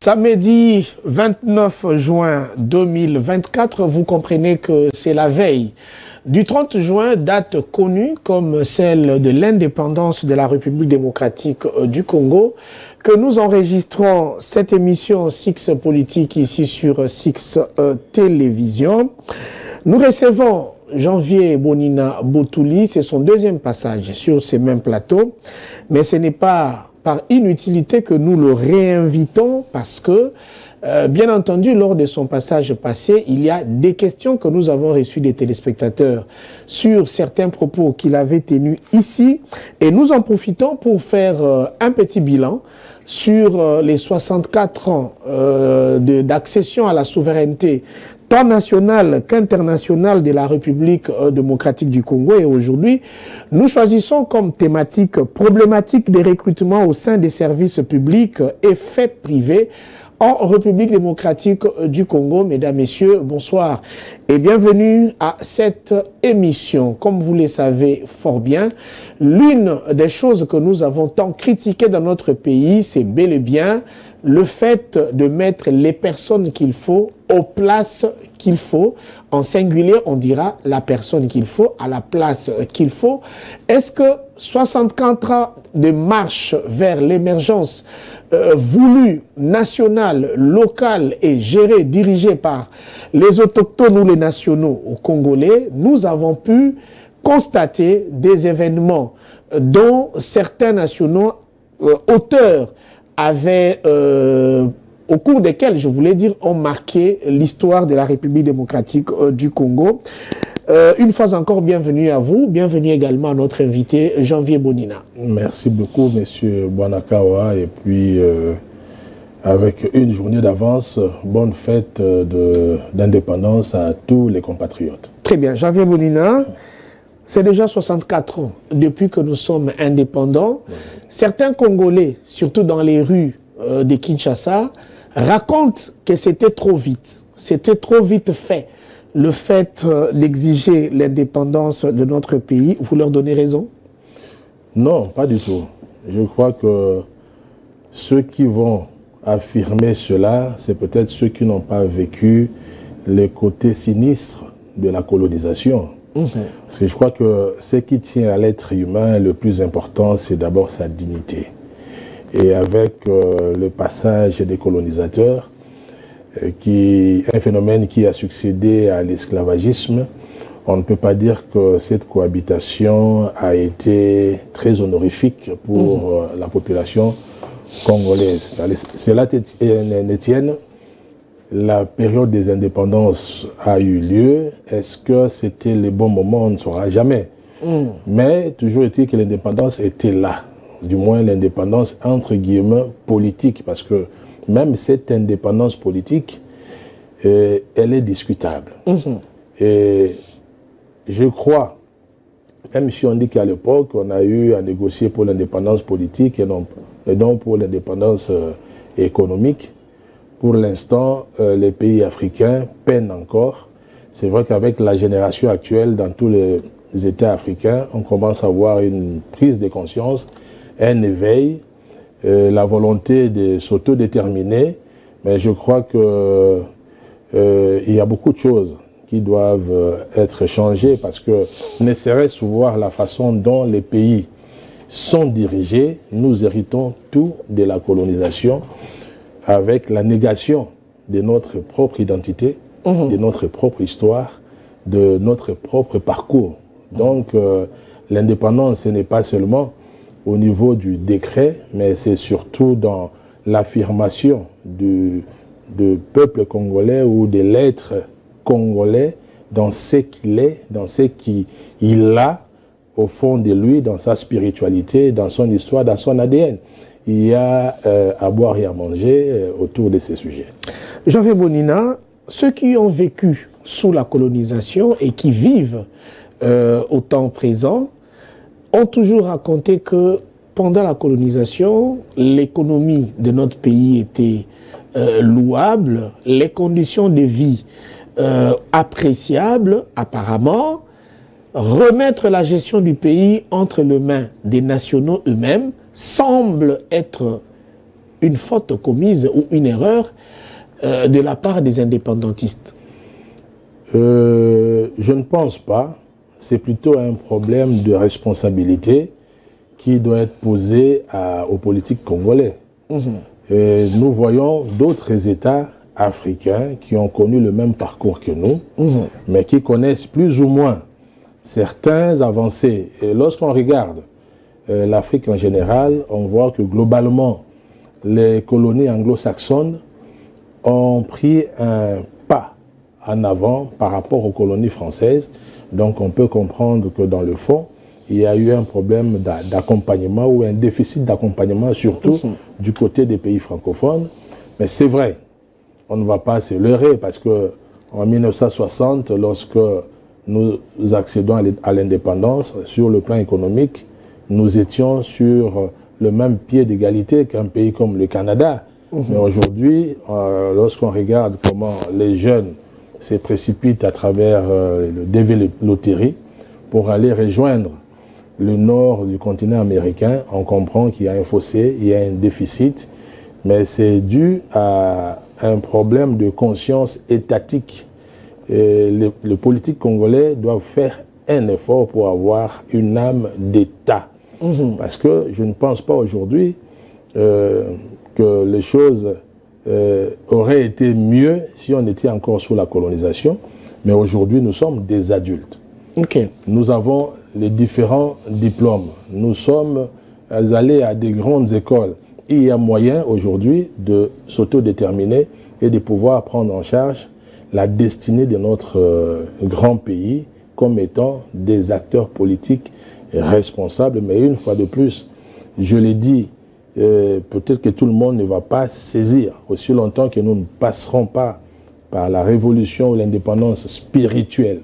Samedi 29 juin 2024, vous comprenez que c'est la veille du 30 juin, date connue comme celle de l'indépendance de la République démocratique du Congo, que nous enregistrons cette émission Six Politique ici sur Six Télévision. Nous recevons Janvier Bonina Botouli, c'est son deuxième passage sur ces mêmes plateaux, mais ce n'est pas par inutilité que nous le réinvitons parce que, bien entendu, lors de son passage passé, il y a des questions que nous avons reçues des téléspectateurs sur certains propos qu'il avait tenus ici et nous en profitons pour faire un petit bilan sur les 64 ans d'accession à la souveraineté tant nationale qu'internationale de la République démocratique du Congo. Et aujourd'hui, nous choisissons comme thématique problématique des recrutements au sein des services publics et faits privés en République démocratique du Congo. Mesdames, Messieurs, bonsoir et bienvenue à cette émission. Comme vous le savez fort bien, l'une des choses que nous avons tant critiquées dans notre pays, c'est bel et bien le fait de mettre les personnes qu'il faut aux places qu'il faut. En singulier, on dira la personne qu'il faut à la place qu'il faut. Est-ce que 64 ans de marche vers l'émergence voulue, nationale, locale et gérée, dirigée par les autochtones ou les nationaux congolais, nous avons pu constater des événements dont certains nationaux auteurs avaient, au cours desquels, je voulais dire, ont marqué l'histoire de la République démocratique du Congo. Une fois encore, bienvenue à vous. Bienvenue également à notre invité, Janvier Bonina. Merci beaucoup, Monsieur Bwanakawa. Et puis, avec une journée d'avance, bonne fête d'indépendance à tous les compatriotes. Très bien. Janvier Bonina, c'est déjà 64 ans depuis que nous sommes indépendants. Oui. Certains Congolais, surtout dans les rues de Kinshasa, racontent que c'était trop vite. C'était trop vite fait. Le fait d'exiger l'indépendance de notre pays, vous leur donnez raison? Non, pas du tout. Je crois que ceux qui vont affirmer cela, c'est peut-être ceux qui n'ont pas vécu les côtés sinistres de la colonisation. Parce que je crois que ce qui tient à l'être humain, le plus important, c'est d'abord sa dignité. Et avec le passage des colonisateurs, un phénomène qui a succédé à l'esclavagisme, on ne peut pas dire que cette cohabitation a été très honorifique pour la population congolaise. Cela ne tienne, la période des indépendances a eu lieu. Est-ce que c'était le bon moment? On ne saura jamais. Mais toujours est-il que l'indépendance était là. Du moins l'indépendance entre guillemets politique. Parce que même cette indépendance politique, elle est discutable. Et je crois, même si on dit qu'à l'époque, on a eu à négocier pour l'indépendance politique et non pour l'indépendance économique, pour l'instant, les pays africains peinent encore. C'est vrai qu'avec la génération actuelle, dans tous les États africains, on commence à avoir une prise de conscience, un éveil, la volonté de s'autodéterminer. Mais je crois que il y a beaucoup de choses qui doivent être changées parce que ne serait-ce voir la façon dont les pays sont dirigés, nous héritons tout de la colonisation, avec la négation de notre propre identité, de notre propre histoire, de notre propre parcours. Donc, l'indépendance, ce n'est pas seulement au niveau du décret, mais c'est surtout dans l'affirmation du peuple congolais ou de l'être congolais dans ce qu'il est, dans ce qu'il a au fond de lui, dans sa spiritualité, dans son histoire, dans son ADN. Il y a à boire et à manger autour de ces sujets. Janvier Bonina, ceux qui ont vécu sous la colonisation et qui vivent au temps présent ont toujours raconté que pendant la colonisation, l'économie de notre pays était louable, les conditions de vie appréciables apparemment. Remettre la gestion du pays entre les mains des nationaux eux-mêmes semble être une faute commise ou une erreur de la part des indépendantistes? Je ne pense pas. C'est plutôt un problème de responsabilité qui doit être posé aux politiques congolais. Nous voyons d'autres États africains qui ont connu le même parcours que nous, mais qui connaissent plus ou moins certains avancées. Et lorsqu'on regarde l'Afrique en général, on voit que globalement, les colonies anglo-saxonnes ont pris un pas en avant par rapport aux colonies françaises. Donc on peut comprendre que dans le fond, il y a eu un problème d'accompagnement ou un déficit d'accompagnement, surtout du côté des pays francophones. Mais c'est vrai, on ne va pas se leurrer parce que en 1960, lorsque nous accédons à l'indépendance, sur le plan économique, nous étions sur le même pied d'égalité qu'un pays comme le Canada. Mais aujourd'hui, lorsqu'on regarde comment les jeunes se précipitent à travers le dévéloterie pour aller rejoindre le nord du continent américain, on comprend qu'il y a un fossé, il y a un déficit, mais c'est dû à un problème de conscience étatique. Et les politiques congolais doivent faire un effort pour avoir une âme d'État. Parce que je ne pense pas aujourd'hui que les choses auraient été mieux si on était encore sous la colonisation, mais aujourd'hui nous sommes des adultes. Nous avons les différents diplômes, nous sommes allés à des grandes écoles. Il y a moyen aujourd'hui de s'autodéterminer et de pouvoir prendre en charge la destinée de notre grand pays comme étant des acteurs politiques responsables. Mais une fois de plus, je l'ai dit, peut-être que tout le monde ne va pas saisir aussi longtemps que nous ne passerons pas par la révolution ou l'indépendance spirituelle.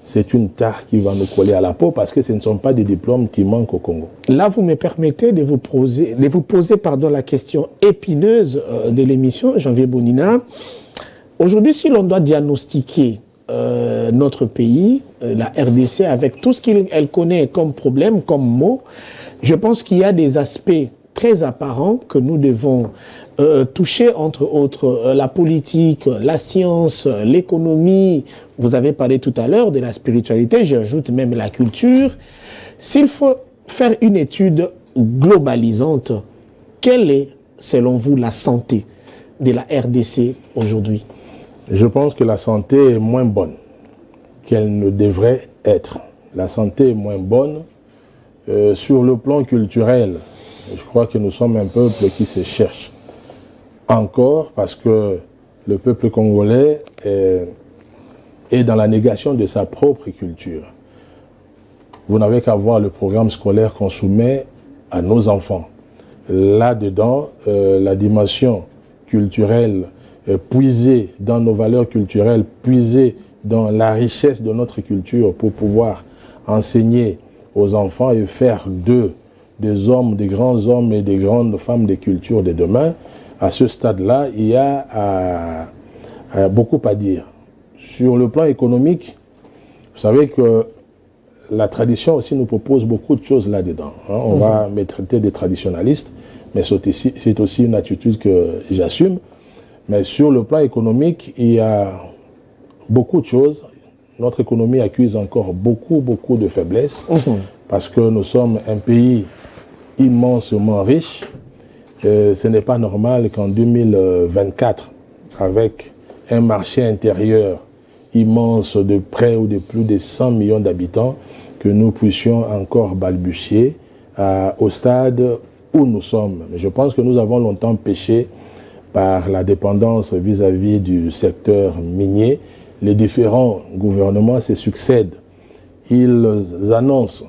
C'est une tare qui va nous coller à la peau parce que ce ne sont pas des diplômes qui manquent au Congo. Là, vous me permettez de vous poser la question épineuse de l'émission, Janvier Bonina. Aujourd'hui, si l'on doit diagnostiquer notre pays, la RDC, avec tout ce qu'elle connaît comme problème, comme mot, je pense qu'il y a des aspects très apparents que nous devons toucher, entre autres la politique, la science, l'économie. Vous avez parlé tout à l'heure de la spiritualité, j'ajoute même la culture. S'il faut faire une étude globalisante, quelle est, selon vous, la santé de la RDC aujourd'hui? Je pense que la santé est moins bonne qu'elle ne devrait être. La santé est moins bonne. Sur le plan culturel, je crois que nous sommes un peuple qui se cherche encore parce que le peuple congolais est dans la négation de sa propre culture. Vous n'avez qu'à voir le programme scolaire qu'on soumet à nos enfants. Là-dedans, la dimension culturelle puisée dans nos valeurs culturelles, puisée dans la richesse de notre culture pour pouvoir enseigner aux enfants et faire d'eux des hommes, des grands hommes et des grandes femmes de culture de demain. À ce stade-là, il y a beaucoup à dire. Sur le plan économique, vous savez que la tradition aussi nous propose beaucoup de choses là-dedans. On va me traiter des traditionalistes, mais c'est aussi une attitude que j'assume. Mais sur le plan économique, il y a beaucoup de choses. Notre économie accuse encore beaucoup de faiblesses parce que nous sommes un pays immensement riche. Ce n'est pas normal qu'en 2024, avec un marché intérieur immense de près ou de plus de 100 millions d'habitants, que nous puissions encore balbutier au stade où nous sommes. Mais je pense que nous avons longtemps péché par la dépendance vis-à-vis du secteur minier. Les différents gouvernements se succèdent. Ils annoncent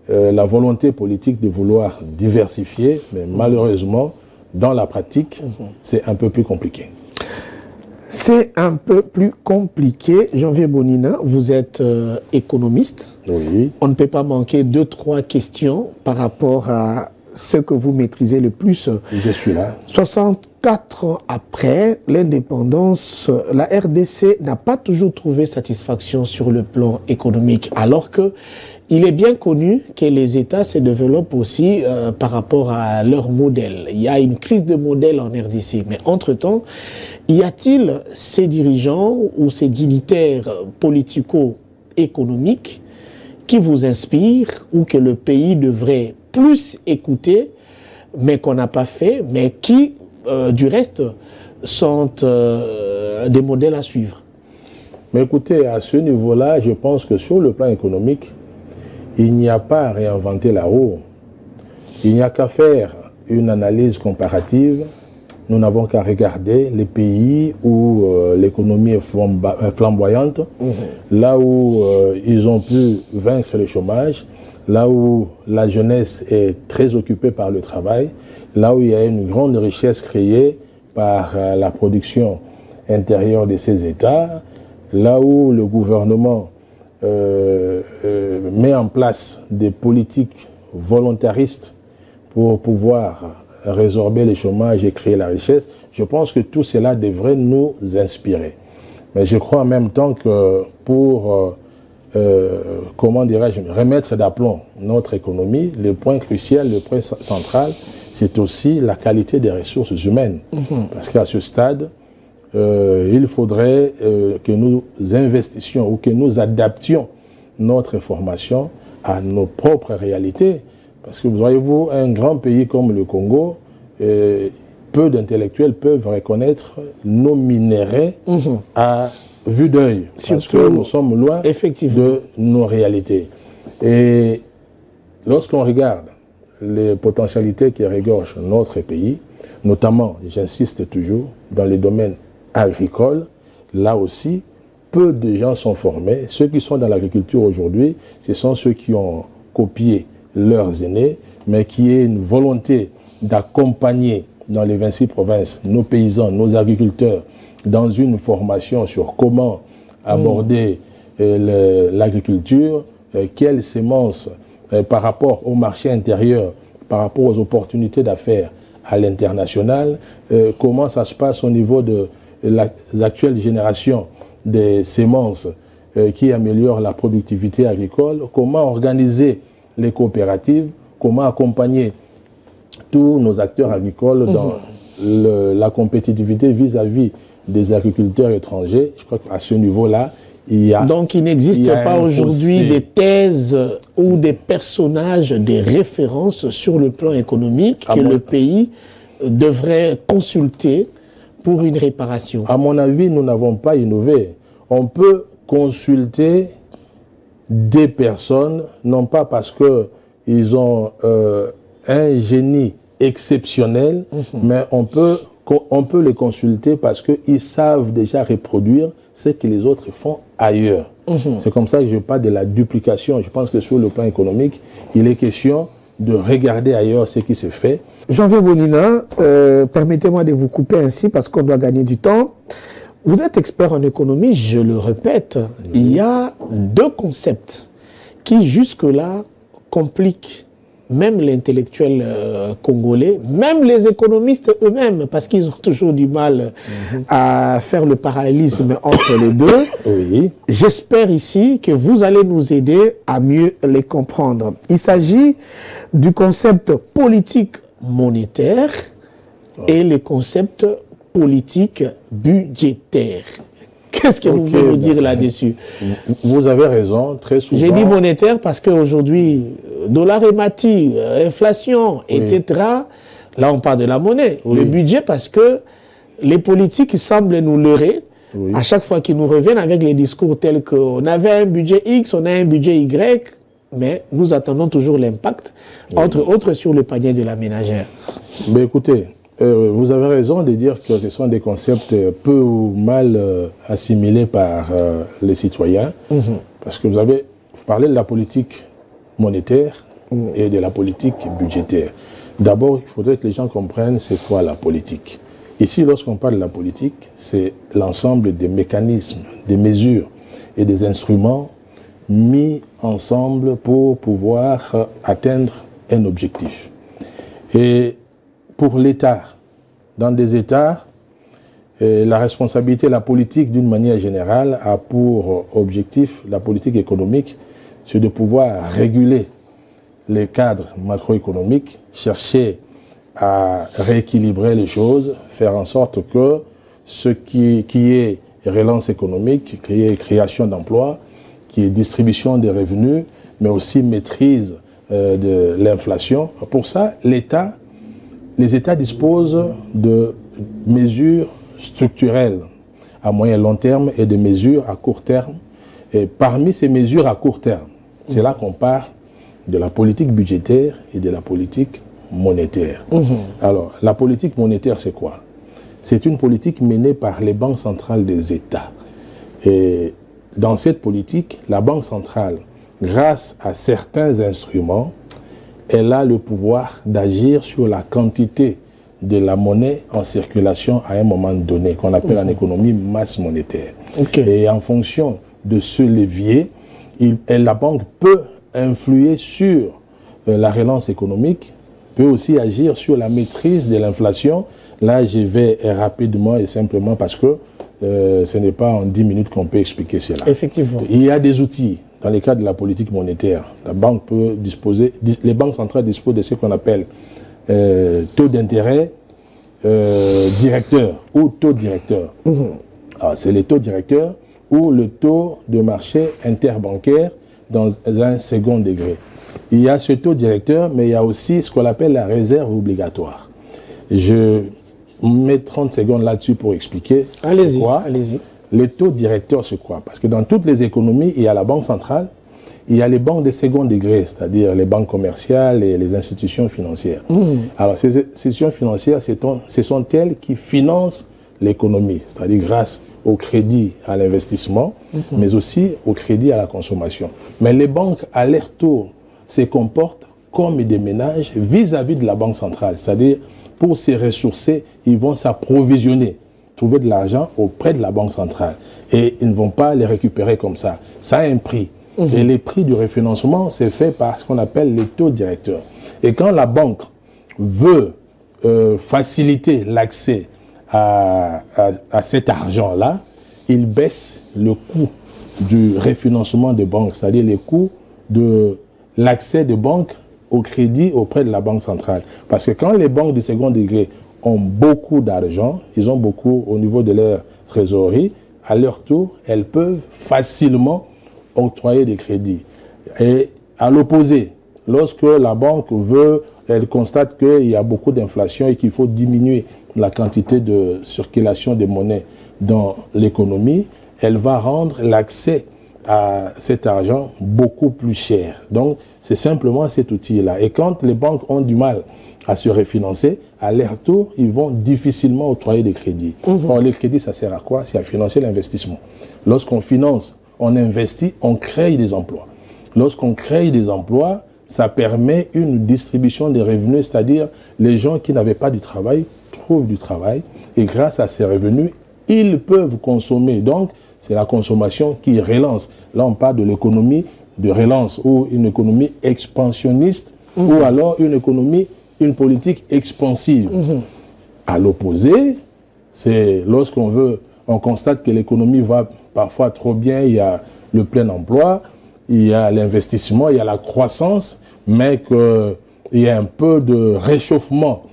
la volonté politique de vouloir diversifier, mais malheureusement, dans la pratique, c'est un peu plus compliqué. C'est un peu plus compliqué. Janvier Bonina, vous êtes économiste. Oui. On ne peut pas manquer 2-3 questions par rapport à ce que vous maîtrisez le plus. Je suis là. 64 ans après l'indépendance, la RDC n'a pas toujours trouvé satisfaction sur le plan économique, alors que il est bien connu que les États se développent aussi par rapport à leur modèle. Il y a une crise de modèle en RDC. Mais entre-temps, y a-t-il ces dirigeants ou ces dignitaires politico-économiques qui vous inspirent ou que le pays devrait plus écouter, mais qu'on n'a pas fait, mais qui, du reste, sont des modèles à suivre? Mais écoutez, à ce niveau-là, je pense que sur le plan économique, il n'y a pas à réinventer la roue. Il n'y a qu'à faire une analyse comparative. Nous n'avons qu'à regarder les pays où l'économie est flamboyante, là où ils ont pu vaincre le chômage, là où la jeunesse est très occupée par le travail, là où il y a une grande richesse créée par la production intérieure de ces États, là où le gouvernement met en place des politiques volontaristes pour pouvoir résorber le chômage et créer la richesse. Je pense que tout cela devrait nous inspirer. Mais je crois en même temps que pour, comment dirais-je, remettre d'aplomb notre économie, le point crucial, le point central, c'est aussi la qualité des ressources humaines. Parce qu'à ce stade, il faudrait que nous investissions ou que nous adaptions notre formation à nos propres réalités. Parce que, voyez-vous, un grand pays comme le Congo, peu d'intellectuels peuvent reconnaître nos minéraux à vue d'œil. Parce que nous sommes loin de nos réalités. Et lorsqu'on regarde les potentialités qui regorgent notre pays, notamment, j'insiste toujours, dans les domaines agricoles, là aussi, peu de gens sont formés. Ceux qui sont dans l'agriculture aujourd'hui, ce sont ceux qui ont copié leurs aînés, mais qui aient une volonté d'accompagner dans les 26 provinces nos paysans, nos agriculteurs, dans une formation sur comment aborder l'agriculture, quelles semences par rapport au marché intérieur, par rapport aux opportunités d'affaires à l'international, comment ça se passe au niveau de les actuelles générations des semences qui améliorent la productivité agricole, comment organiser les coopératives, comment accompagner tous nos acteurs agricoles dans la compétitivité vis-à-vis des agriculteurs étrangers. Je crois qu'à ce niveau-là, il y a... Donc il n'existe pas aujourd'hui des thèses ou des personnages, des références sur le plan économique que le pays devrait consulter pour une réparation. À mon avis, nous n'avons pas innové. On peut consulter des personnes, non pas parce qu'ils ont un génie exceptionnel, mais on peut les consulter parce qu'ils savent déjà reproduire ce que les autres font ailleurs. C'est comme ça que je parle de la duplication. Je pense que sur le plan économique, il est question de regarder ailleurs ce qui se fait. Janvier Bonina, permettez-moi de vous couper ainsi parce qu'on doit gagner du temps. Vous êtes expert en économie, je le répète. Il y a deux concepts qui jusque-là compliquent même l'intellectuel congolais, même les économistes eux-mêmes, parce qu'ils ont toujours du mal à faire le parallélisme entre les deux. J'espère ici que vous allez nous aider à mieux les comprendre. Il s'agit du concept politique monétaire et le concept politique budgétaire. Qu'est-ce que vous voulez me dire là-dessus? Vous avez raison, très souvent. J'ai dit monétaire parce qu'aujourd'hui, dollar émati, inflation, etc., là on parle de la monnaie. Le budget parce que les politiques semblent nous leurrer à chaque fois qu'ils nous reviennent avec les discours tels qu'on avait un budget X, on a un budget Y, mais nous attendons toujours l'impact, entre autres sur le panier de la ménagère. Mais écoutez, vous avez raison de dire que ce sont des concepts peu ou mal assimilés par les citoyens, parce que vous parlé de la politique monétaire et de la politique budgétaire. D'abord, il faudrait que les gens comprennent c'est quoi la politique. Ici, lorsqu'on parle de la politique, c'est l'ensemble des mécanismes, des mesures et des instruments mis ensemble pour pouvoir atteindre un objectif. Et pour l'État, dans des États, la responsabilité, la politique d'une manière générale a pour objectif, la politique économique, c'est de pouvoir réguler les cadres macroéconomiques, chercher à rééquilibrer les choses, faire en sorte que ce qui est relance économique, qui est création d'emplois, qui est distribution des revenus, mais aussi maîtrise de l'inflation. Pour ça, les États disposent de mesures structurelles à moyen et long terme et de mesures à court terme. Et parmi ces mesures à court terme, c'est là qu'on parle de la politique budgétaire et de la politique monétaire. Alors, la politique monétaire, c'est quoi? C'est une politique menée par les banques centrales des États. Et dans cette politique, la Banque centrale, grâce à certains instruments, elle a le pouvoir d'agir sur la quantité de la monnaie en circulation à un moment donné, qu'on appelle en économie masse monétaire. Et en fonction de ce levier, la banque peut influer sur la relance économique, peut aussi agir sur la maîtrise de l'inflation. Là, je vais rapidement et simplement parce que ce n'est pas en 10 minutes qu'on peut expliquer cela. Effectivement. Il y a des outils dans le cadre de la politique monétaire. La banque peut disposer, les banques centrales disposent de ce qu'on appelle taux d'intérêt directeur ou taux directeur. C'est le taux directeur ou le taux de marché interbancaire dans un second degré. Il y a ce taux directeur, mais il y a aussi ce qu'on appelle la réserve obligatoire. Je mets 30 secondes là-dessus pour expliquer c'est quoi. Allez-y. Le taux directeur, c'est quoi? Parce que dans toutes les économies, il y a la banque centrale, il y a les banques de second degré, c'est-à-dire les banques commerciales et les institutions financières. Alors, ces institutions financières, ce sont elles qui financent l'économie, c'est-à-dire grâce au crédit à l'investissement, mais aussi au crédit à la consommation. Mais les banques, à leur tour, se comportent comme des ménages vis-à-vis de la banque centrale. C'est-à-dire, pour se ressourcer, ils vont s'approvisionner, trouver de l'argent auprès de la banque centrale. Et ils ne vont pas les récupérer comme ça. Ça a un prix. Et les prix du refinancement, c'est fait par ce qu'on appelle les taux directeurs. Et quand la banque veut faciliter l'accès à cet argent-là, il baisse le coût du refinancement de banque, c'est-à-dire le coût de l'accès de banque au crédit auprès de la banque centrale. Parce que quand les banques de second degré ont beaucoup d'argent, ils ont beaucoup au niveau de leur trésorerie, à leur tour, elles peuvent facilement octroyer des crédits. Et à l'opposé, lorsque la banque elle constate qu'il y a beaucoup d'inflation et qu'il faut diminuer la quantité de circulation de monnaie dans l'économie, elle va rendre l'accès à cet argent beaucoup plus cher. Donc, c'est simplement cet outil-là. Et quand les banques ont du mal à se refinancer, à leur tour, ils vont difficilement octroyer des crédits. Or, les crédits, ça sert à quoi? C'est à financer l'investissement. Lorsqu'on finance, on investit, on crée des emplois. Lorsqu'on crée des emplois, ça permet une distribution des revenus, c'est-à-dire les gens qui n'avaient pas du travail trouvent du travail et grâce à ces revenus, ils peuvent consommer. Donc, c'est la consommation qui relance. Là, on parle de l'économie de relance ou une économie expansionniste ou alors une politique expansive. À l'opposé, c'est lorsqu'on constate que l'économie va parfois trop bien, il y a le plein emploi, il y a l'investissement, il y a la croissance, mais qu'il y a un peu de réchauffement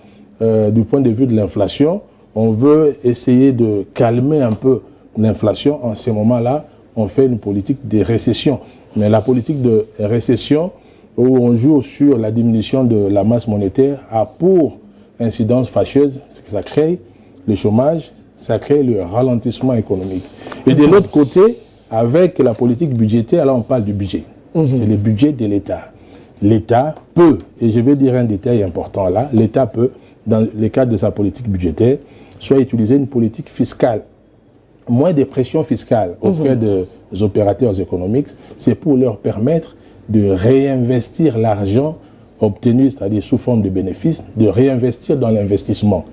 du point de vue de l'inflation. On veut essayer de calmer un peu l'inflation. En ce moment-là, on fait une politique de récession. Mais la politique de récession, où on joue sur la diminution de la masse monétaire, a pour incidence fâcheuse, c'est que ça crée le chômage, ça crée le ralentissement économique. Et de l'autre côté, avec la politique budgétaire, là on parle du budget. C'est le budget de l'État. L'État peut, et je vais dire un détail important là, l'État peut, dans le cadre de sa politique budgétaire, soit utiliser une politique fiscale. Moins de pression fiscale auprès des opérateurs économiques, c'est pour leur permettre de réinvestir l'argent obtenu, c'est-à-dire sous forme de bénéfices, de réinvestir dans l'investissement.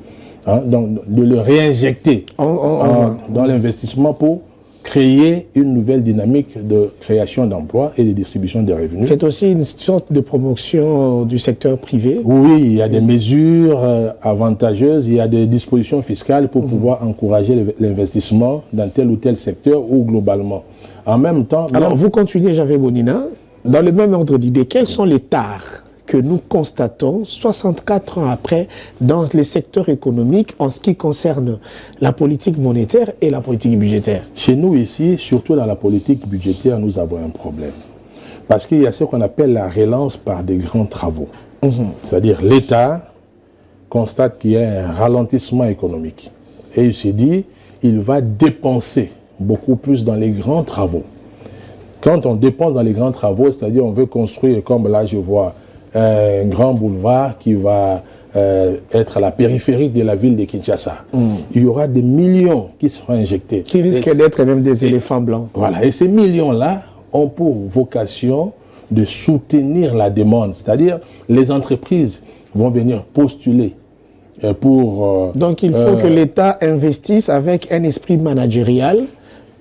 Donc, de le réinjecter dans l'investissement pour créer une nouvelle dynamique de création d'emplois et de distribution des revenus. C'est aussi une sorte de promotion du secteur privé. Oui, il y a des mesures avantageuses, il y a des dispositions fiscales pour pouvoir encourager l'investissement dans tel ou tel secteur ou globalement. En même temps... Alors, vous continuez, Javé Bonina. Dans le même ordre d'idée, quels sont les tares que nous constatons 64 ans après dans les secteurs économiques en ce qui concerne la politique monétaire et la politique budgétaire? Chez nous ici, surtout dans la politique budgétaire, nous avons un problème. Parce qu'il y a ce qu'on appelle la relance par des grands travaux. C'est-à-dire l'État constate qu'il y a un ralentissement économique. Et il se dit, il va dépenser beaucoup plus dans les grands travaux. Quand on dépense dans les grands travaux, c'est-à-dire on veut construire, comme là je vois, un grand boulevard qui va être à la périphérie de la ville de Kinshasa. Il y aura des millions qui seront injectés. Qui risquent d'être même des éléphants blancs. Voilà, et ces millions-là ont pour vocation de soutenir la demande. C'est-à-dire, les entreprises vont venir postuler pour... Donc il faut que l'État investisse avec un esprit managérial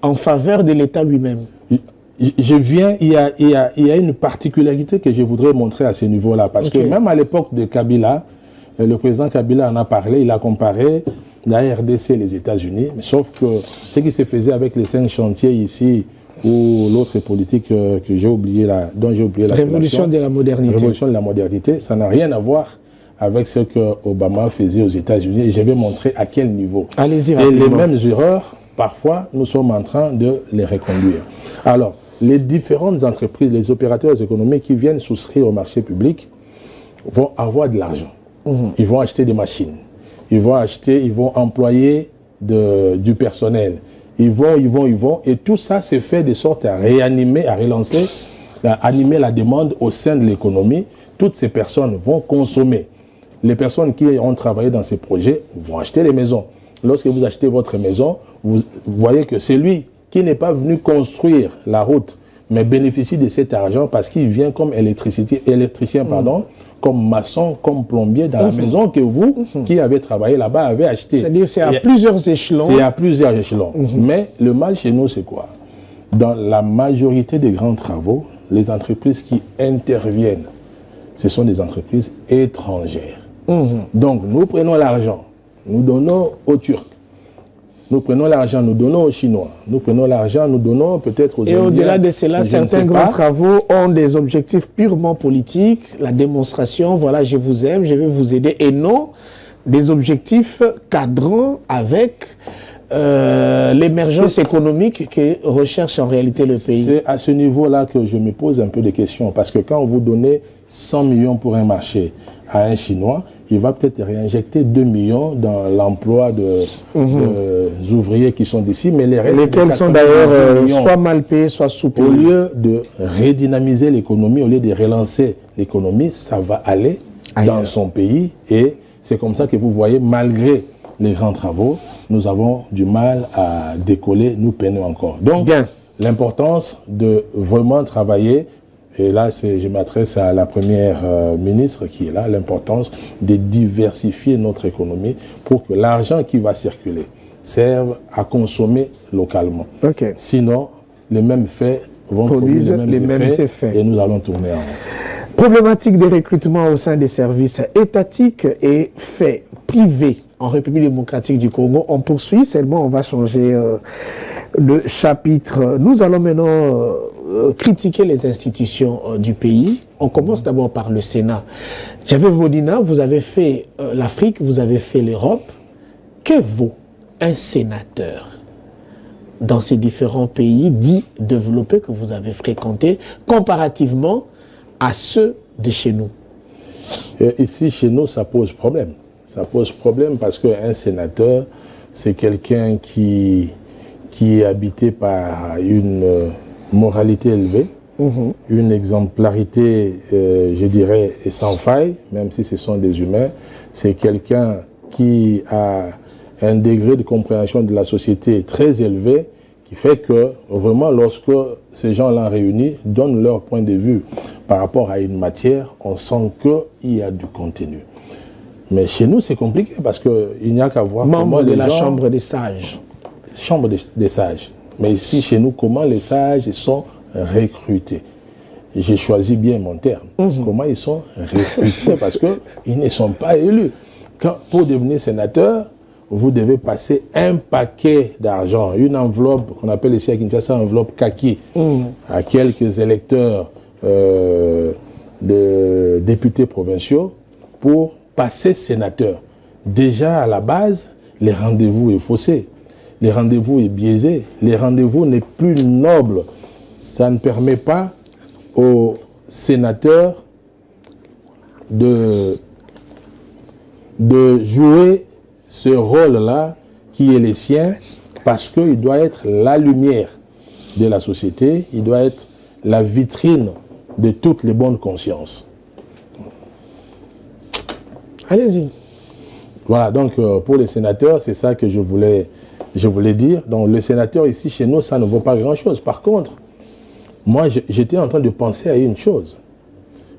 en faveur de l'État lui-même. Il y a une particularité que je voudrais montrer à ce niveau-là. Parce que même à l'époque de Kabila, le président Kabila en a parlé, il a comparé la RDC et les États-Unis. Sauf que ce qui se faisait avec les 5 chantiers ici, ou l'autre politique que j'ai oublié dont j'ai oublié la Révolution de la modernité. Révolution de la modernité, ça n'a rien à voir avec ce que Obama faisait aux États-Unis. Et je vais montrer à quel niveau. Allez-y. Et les mêmes erreurs, parfois, nous sommes en train de les reconduire. Alors, les différentes entreprises, les opérateurs économiques qui viennent souscrire au marché public vont avoir de l'argent. Ils vont acheter des machines. Ils vont employer du personnel. Ils vont. Et tout ça se fait de sorte à réanimer, à relancer, à animer la demande au sein de l'économie. Toutes ces personnes vont consommer. Les personnes qui ont travaillé dans ces projets vont acheter les maisons. Lorsque vous achetez votre maison, vous voyez que celui qui n'est pas venu construire la route, mais bénéficie de cet argent parce qu'il vient comme électricien, comme maçon, comme plombier dans la maison que vous, qui avez travaillé là-bas, avez acheté. C'est-à-dire c'est à plusieurs échelons. C'est à plusieurs échelons. Mais le mal chez nous, c'est quoi? Dans la majorité des grands travaux, les entreprises qui interviennent, ce sont des entreprises étrangères. Donc, nous prenons l'argent, nous donnons aux Turcs. Nous prenons l'argent, nous donnons aux Chinois. Nous prenons l'argent, nous donnons peut-être aux Indiens. Et au-delà de cela, certains grands travaux ont des objectifs purement politiques, la démonstration, voilà, je vous aime, je vais vous aider, et non des objectifs cadrant avec l'émergence économique que recherche en réalité le pays. C'est à ce niveau-là que je me pose un peu de questions, parce que quand vous donnez 100 millions pour un marché à un Chinois, il va peut-être réinjecter 2 millions dans l'emploi de ouvriers qui sont d'ici, mais les restes... Lesquels sont d'ailleurs soit mal payés, soit sous-payés. Au lieu de redynamiser l'économie, au lieu de relancer l'économie, ça va aller dans son pays. Et c'est comme ça que vous voyez, malgré les grands travaux, nous avons du mal à décoller, nous peinons encore. Donc, l'importance de vraiment travailler... Et là, je m'adresse à la première ministre qui est là, l'importance de diversifier notre économie pour que l'argent qui va circuler serve à consommer localement. Sinon, les mêmes faits vont produire les mêmes effets et nous allons tourner en rond. Problématique des recrutements au sein des services étatiques et faits privés en République démocratique du Congo. On poursuit, seulement on va changer le chapitre. Nous allons maintenant critiquer les institutions du pays. On commence d'abord par le Sénat. Javier Bodina, vous avez fait l'Afrique, vous avez fait l'Europe. Que vaut un sénateur dans ces différents pays dits développés que vous avez fréquentés comparativement à ceux de chez nous? Ici, chez nous, ça pose problème. Ça pose problème parce qu'un sénateur, c'est quelqu'un qui est habité par une moralité élevée, une exemplarité, je dirais, sans faille, même si ce sont des humains. C'est quelqu'un qui a un degré de compréhension de la société très élevé, qui fait que, vraiment, lorsque ces gens-là réunis donnent leur point de vue par rapport à une matière, on sent qu'il y a du contenu. Mais chez nous, c'est compliqué parce qu'il n'y a qu'à voir comment les gens... la Chambre des sages. Chambre des sages. Mais ici, chez nous, comment les sages sont recrutés. J'ai choisi bien mon terme. Comment ils sont recrutés parce qu'ils ne sont pas élus. Pour devenir sénateur, vous devez passer un paquet d'argent, une enveloppe qu'on appelle ici à Kinshasa, enveloppe kaki, à quelques électeurs de députés provinciaux pour passer sénateur. Déjà à la base, les rendez-vous est faussé, les rendez-vous est biaisé, les rendez-vous n'est plus noble. Ça ne permet pas aux sénateurs de jouer ce rôle-là qui est le sien, parce qu'il doit être la lumière de la société, il doit être la vitrine de toutes les bonnes consciences. Allez-y. Voilà, donc pour les sénateurs, c'est ça que je voulais dire. Donc le sénateur ici, chez nous, ça ne vaut pas grand-chose. Par contre, moi, j'étais en train de penser à une chose.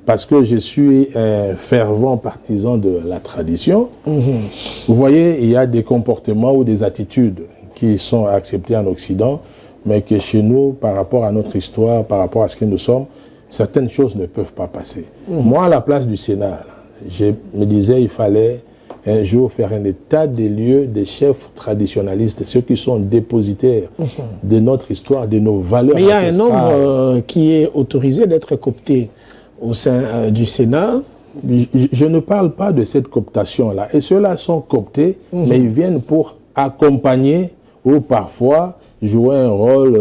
Parce que je suis un fervent partisan de la tradition. Vous voyez, il y a des comportements ou des attitudes qui sont acceptés en Occident, mais que chez nous, par rapport à notre histoire, par rapport à ce que nous sommes, certaines choses ne peuvent pas passer. Moi, à la place du Sénat, je me disais il fallait un jour faire un état des lieux des chefs traditionnalistes, ceux qui sont dépositaires de notre histoire, de nos valeurs ancestrales. Mais il y a un nombre qui est autorisé d'être coopté au sein du Sénat. Je ne parle pas de cette cooptation-là. Et ceux-là sont cooptés, mais ils viennent pour accompagner ou parfois jouer un rôle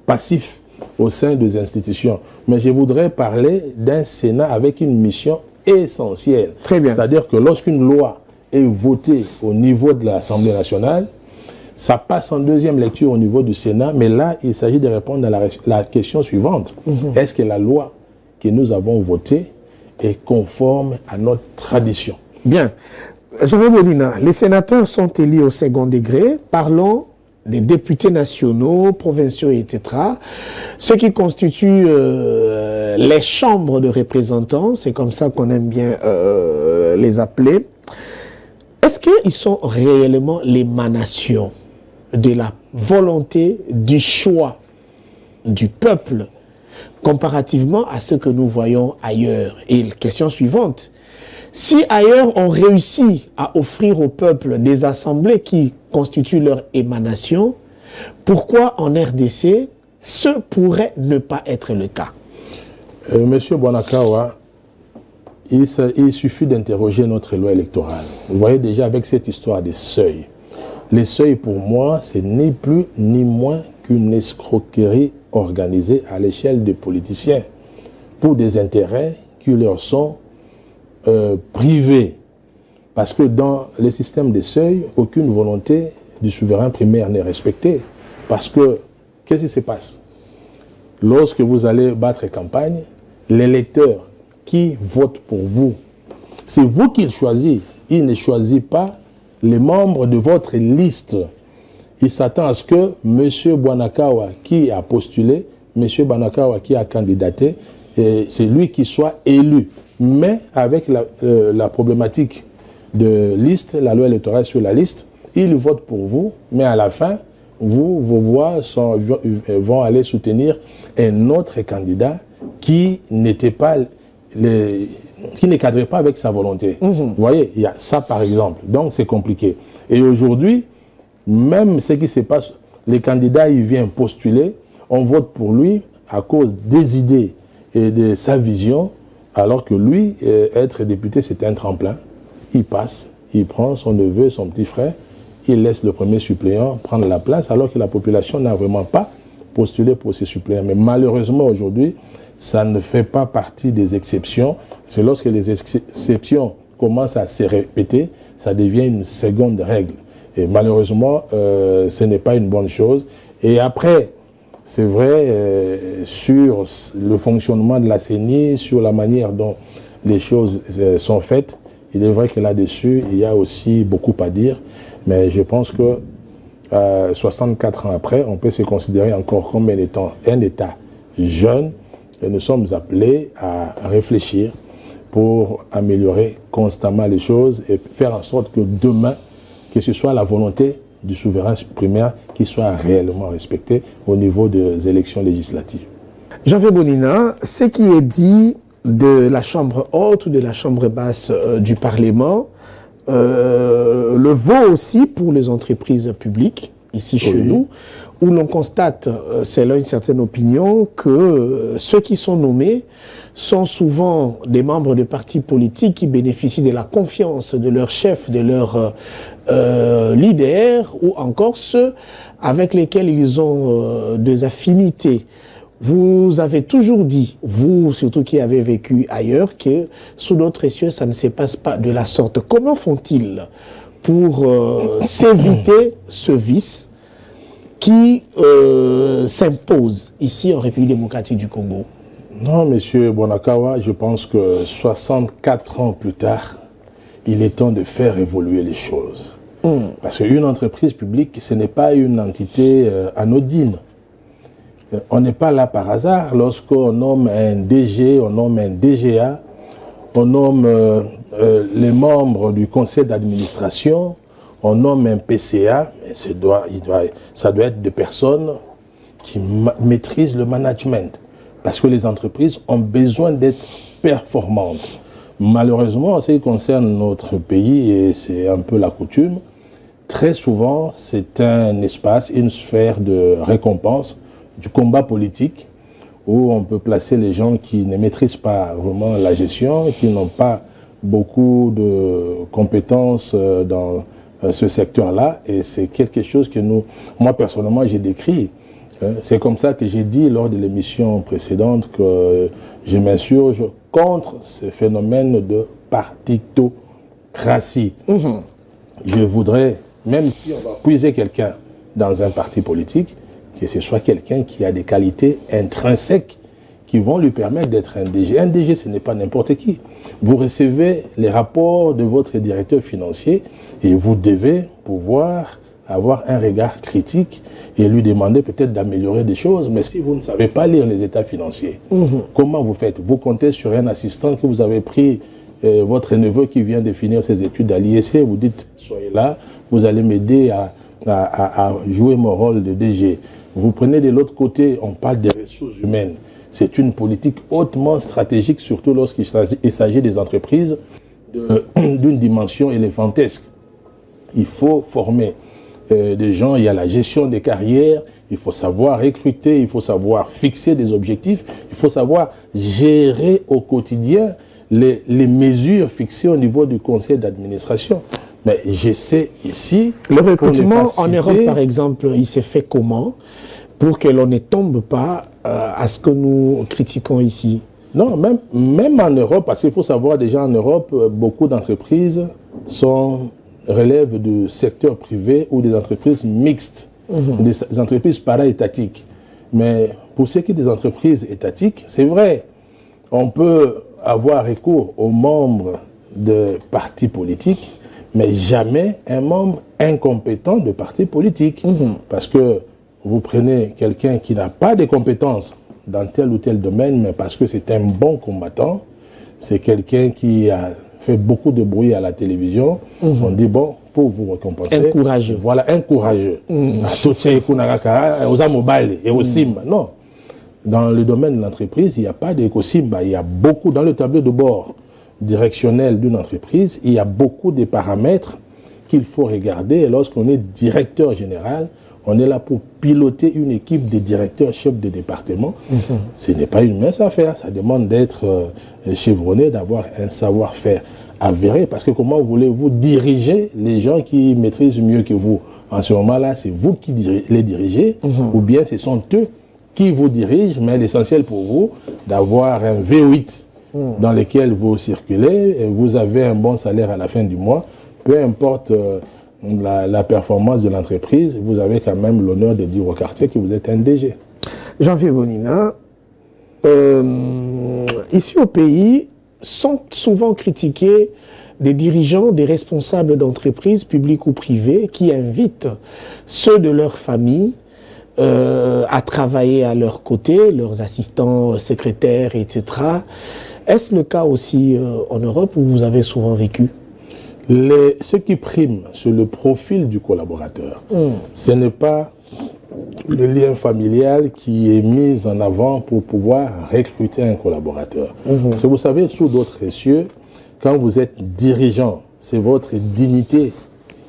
passif au sein des institutions. Mais je voudrais parler d'un Sénat avec une mission essentielle. Très bien. C'est-à-dire que lorsqu'une loi est votée au niveau de l'Assemblée nationale, ça passe en deuxième lecture au niveau du Sénat, mais là, il s'agit de répondre à la question suivante. Est-ce que la loi que nous avons votée est conforme à notre tradition? Bien. Jean-Pierre Bolina, les sénateurs sont élus au second degré. Parlons des députés nationaux, provinciaux, etc. Ceux qui constituent les chambres de représentants, c'est comme ça qu'on aime bien les appeler. Est-ce qu'ils sont réellement l'émanation de la volonté, du choix du peuple, comparativement à ce que nous voyons ailleurs? Et question suivante, si ailleurs on réussit à offrir au peuple des assemblées qui constituent leur émanation, pourquoi en RDC ce pourrait ne pas être le cas? Monsieur Bwanakawa, il suffit d'interroger notre loi électorale. Vous voyez déjà avec cette histoire des seuils. Les seuils pour moi, c'est ni plus ni moins qu'une escroquerie organisée à l'échelle des politiciens pour des intérêts qui leur sont privés. Parce que dans le système des seuils, aucune volonté du souverain primaire n'est respectée. Parce que, qu'est-ce qui se passe? Lorsque vous allez battre campagne, l'électeur qui vote pour vous, c'est vous qu'il choisit. Il ne choisit pas les membres de votre liste. Il s'attend à ce que M. Bwanakawa qui a postulé, M. Bwanakawa qui a candidaté, c'est lui qui soit élu. Mais avec la problématique de liste, la loi électorale sur la liste, il vote pour vous, mais à la fin, vos voix vont aller soutenir un autre candidat qui n'était pas qui ne cadrait pas avec sa volonté. Vous voyez, il y a ça par exemple. Donc c'est compliqué. Et aujourd'hui, même ce qui se passe, les candidats, il vient postuler, on vote pour lui à cause des idées et de sa vision, alors que lui, être député, c'est un tremplin. Il passe, il prend son neveu, son petit frère, il laisse le premier suppléant prendre la place, alors que la population n'a vraiment pas postulé pour ces suppléants. Mais malheureusement, aujourd'hui, ça ne fait pas partie des exceptions. C'est lorsque les exceptions commencent à se répéter, ça devient une seconde règle. Et malheureusement, ce n'est pas une bonne chose. Et après, c'est vrai, sur le fonctionnement de la CENI, sur la manière dont les choses sont faites, il est vrai que là-dessus, il y a aussi beaucoup à dire. Mais je pense que 64 ans après, on peut se considérer encore comme un État jeune. Et nous sommes appelés à réfléchir pour améliorer constamment les choses et faire en sorte que demain, que ce soit la volonté du souverain primaire qui soit réellement respectée au niveau des élections législatives. Jean-Pierre Bolina, ce qui est dit de la chambre haute ou de la chambre basse du Parlement le vaut aussi pour les entreprises publiques ici chez nous, où l'on constate, c'est là une certaine opinion, que ceux qui sont nommés sont souvent des membres de partis politiques qui bénéficient de la confiance de leur chef, de leur leader, ou encore ceux avec lesquels ils ont des affinités. Vous avez toujours dit, vous surtout qui avez vécu ailleurs, que sous d'autres cieux, ça ne se passe pas de la sorte. Comment font-ils pour s'éviter ce vice qui s'impose ici en République démocratique du Congo? Non, monsieur Bonakawa, je pense que 64 ans plus tard, il est temps de faire évoluer les choses. Parce qu'une entreprise publique, ce n'est pas une entité anodine. On n'est pas là par hasard. Lorsqu'on nomme un DG, on nomme un DGA, on nomme les membres du conseil d'administration, on nomme un PCA, mais ça doit être des personnes qui maîtrisent le management. Parce que les entreprises ont besoin d'être performantes. Malheureusement, en ce qui concerne notre pays, et c'est un peu la coutume, très souvent, c'est un espace, une sphère de récompense du combat politique où on peut placer les gens qui ne maîtrisent pas vraiment la gestion, qui n'ont pas beaucoup de compétences dans ce secteur-là. Et c'est quelque chose que moi personnellement, j'ai décrit. C'est comme ça que j'ai dit lors de l'émission précédente que je m'insurge contre ce phénomène de partitocratie. Je voudrais, même si on va puiser quelqu'un dans un parti politique, que ce soit quelqu'un qui a des qualités intrinsèques qui vont lui permettre d'être un DG. Un DG, ce n'est pas n'importe qui. Vous recevez les rapports de votre directeur financier et vous devez pouvoir avoir un regard critique et lui demander peut-être d'améliorer des choses. Mais si vous ne savez pas lire les états financiers, comment vous faites? Vous comptez sur un assistant que vous avez pris, votre neveu qui vient de finir ses études à l'IEC, vous dites, soyez là, vous allez m'aider à jouer mon rôle de DG. Vous prenez de l'autre côté, on parle des ressources humaines. C'est une politique hautement stratégique, surtout lorsqu'il s'agit des entreprises d'une dimension éléphantesque. Il faut former des gens, il y a la gestion des carrières, il faut savoir recruter, il faut savoir fixer des objectifs, il faut savoir gérer au quotidien les mesures fixées au niveau du conseil d'administration. Mais j'essaie ici... Le recrutement en Europe, par exemple, il s'est fait comment pour que l'on ne tombe pas à ce que nous critiquons ici? Non, même en Europe, parce qu'il faut savoir déjà en Europe, beaucoup d'entreprises relèvent du secteur privé ou des entreprises mixtes, des entreprises para-étatiques. Mais pour ce qui est des entreprises étatiques, c'est vrai, on peut avoir recours aux membres de partis politiques, mais jamais un membre incompétent de parti politique. Parce que vous prenez quelqu'un qui n'a pas de compétences dans tel ou tel domaine, mais parce que c'est un bon combattant, c'est quelqu'un qui a fait beaucoup de bruit à la télévision, on dit, bon, pour vous récompenser... Un courageux. Voilà, un courageux. Non. Dans le domaine de l'entreprise, il n'y a pas d'éco-simba, il y a beaucoup, dans le tableau de bord directionnel d'une entreprise, il y a beaucoup de paramètres qu'il faut regarder. Et lorsqu'on est directeur général, on est là pour piloter une équipe de directeurs, chefs de département. Ce n'est pas une mince affaire. Ça demande d'être chevronné, d'avoir un savoir-faire avéré. Parce que comment voulez-vous diriger les gens qui maîtrisent mieux que vous? En ce moment-là, c'est vous qui les dirigez, ou bien ce sont eux qui vous dirigent, mais l'essentiel pour vous, d'avoir un V8 dans lequel vous circulez, et vous avez un bon salaire à la fin du mois, peu importe la performance de l'entreprise, vous avez quand même l'honneur de dire au quartier que vous êtes un DG. Jean-Pierre Bonina, ici au pays, sont souvent critiqués des dirigeants, des responsables d'entreprises publiques ou privées qui invitent ceux de leur famille à travailler à leur côté, leurs assistants, secrétaires, etc. Est-ce le cas aussi en Europe où vous avez souvent vécu? Ce qui prime, c'est le profil du collaborateur. Ce n'est pas le lien familial qui est mis en avant pour pouvoir recruter un collaborateur. Parce que vous savez, sous d'autres cieux, quand vous êtes dirigeant, c'est votre dignité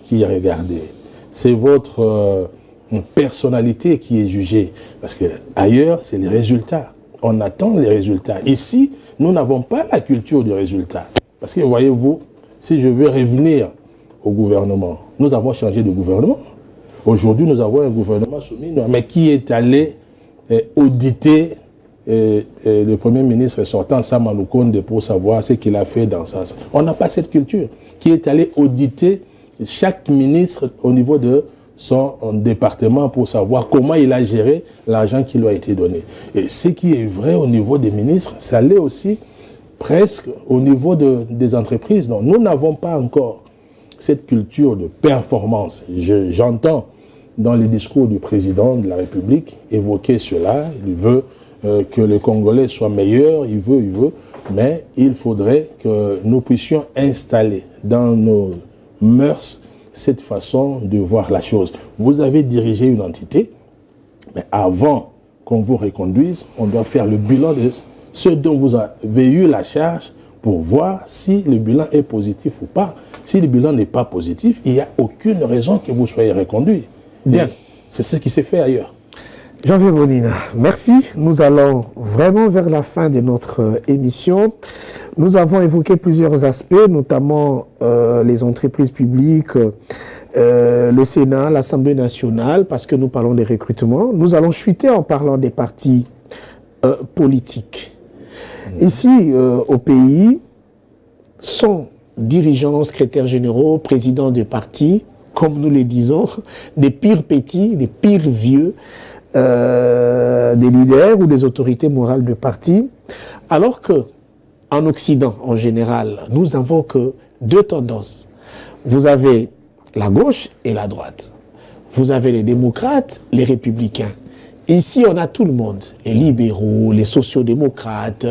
qui est regardée. C'est votre une personnalité qui est jugée. Parce que ailleurs, c'est les résultats. On attend les résultats. Ici, nous n'avons pas la culture du résultat. Parce que, voyez-vous, si je veux revenir au gouvernement, nous avons changé de gouvernement. Aujourd'hui, nous avons un gouvernement soumis, mais qui est allé auditer le Premier ministre sortant, Sama Lukonde, pour savoir ce qu'il a fait dans ça. On n'a pas cette culture. Qui est allé auditer chaque ministre au niveau de son département pour savoir comment il a géré l'argent qui lui a été donné. Et ce qui est vrai au niveau des ministres, ça l'est aussi presque au niveau des entreprises. Donc, nous n'avons pas encore cette culture de performance. J'entends dans les discours du président de la République évoquer cela. Il veut que les Congolais soient meilleurs, il veut, mais il faudrait que nous puissions installer dans nos mœurs cette façon de voir la chose. Vous avez dirigé une entité, mais avant qu'on vous reconduise, on doit faire le bilan de ce dont vous avez eu la charge pour voir si le bilan est positif ou pas. Si le bilan n'est pas positif, il n'y a aucune raison que vous soyez reconduit. Bien. C'est ce qui s'est fait ailleurs. Janvier Bonina, merci. Nous allons vraiment vers la fin de notre émission. Nous avons évoqué plusieurs aspects, notamment les entreprises publiques, le Sénat, l'Assemblée nationale, parce que nous parlons des recrutements. Nous allons chuter en parlant des partis politiques. Ici, au pays, sont dirigeants, secrétaires généraux, présidents de partis, comme nous les disons, des pires petits, des pires vieux, des leaders ou des autorités morales de parti, alors que en Occident, en général, nous n'avons que deux tendances. Vous avez la gauche et la droite. Vous avez les démocrates, les républicains. Ici, on a tout le monde, les libéraux, les sociodémocrates,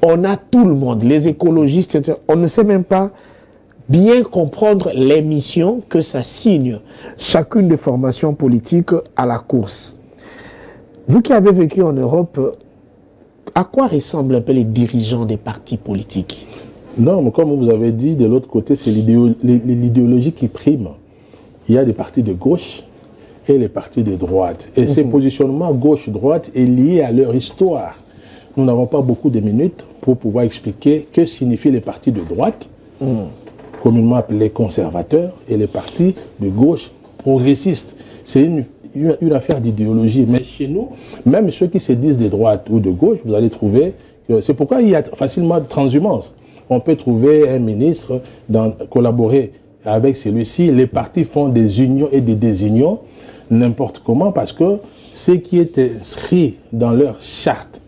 on a tout le monde, les écologistes, etc. On ne sait même pas bien comprendre les missions que ça signe chacune des formations politiques à la course. Vous qui avez vécu en Europe, à quoi ressemblent un peu les dirigeants des partis politiques? Non, mais comme vous avez dit, de l'autre côté, c'est l'idéologie qui prime. Il y a des partis de gauche et les partis de droite. Et ces positionnements gauche-droite est lié à leur histoire. Nous n'avons pas beaucoup de minutes pour pouvoir expliquer que signifient les partis de droite, communément appelés conservateurs, et les partis de gauche progressistes. C'est une affaire d'idéologie. Mais chez nous, même ceux qui se disent de droite ou de gauche, vous allez trouver que c'est pourquoi il y a facilement de transhumance. On peut trouver un ministre collaborer avec celui-ci. Les partis font des unions et des désunions n'importe comment parce que ce qui est inscrit dans leur charte,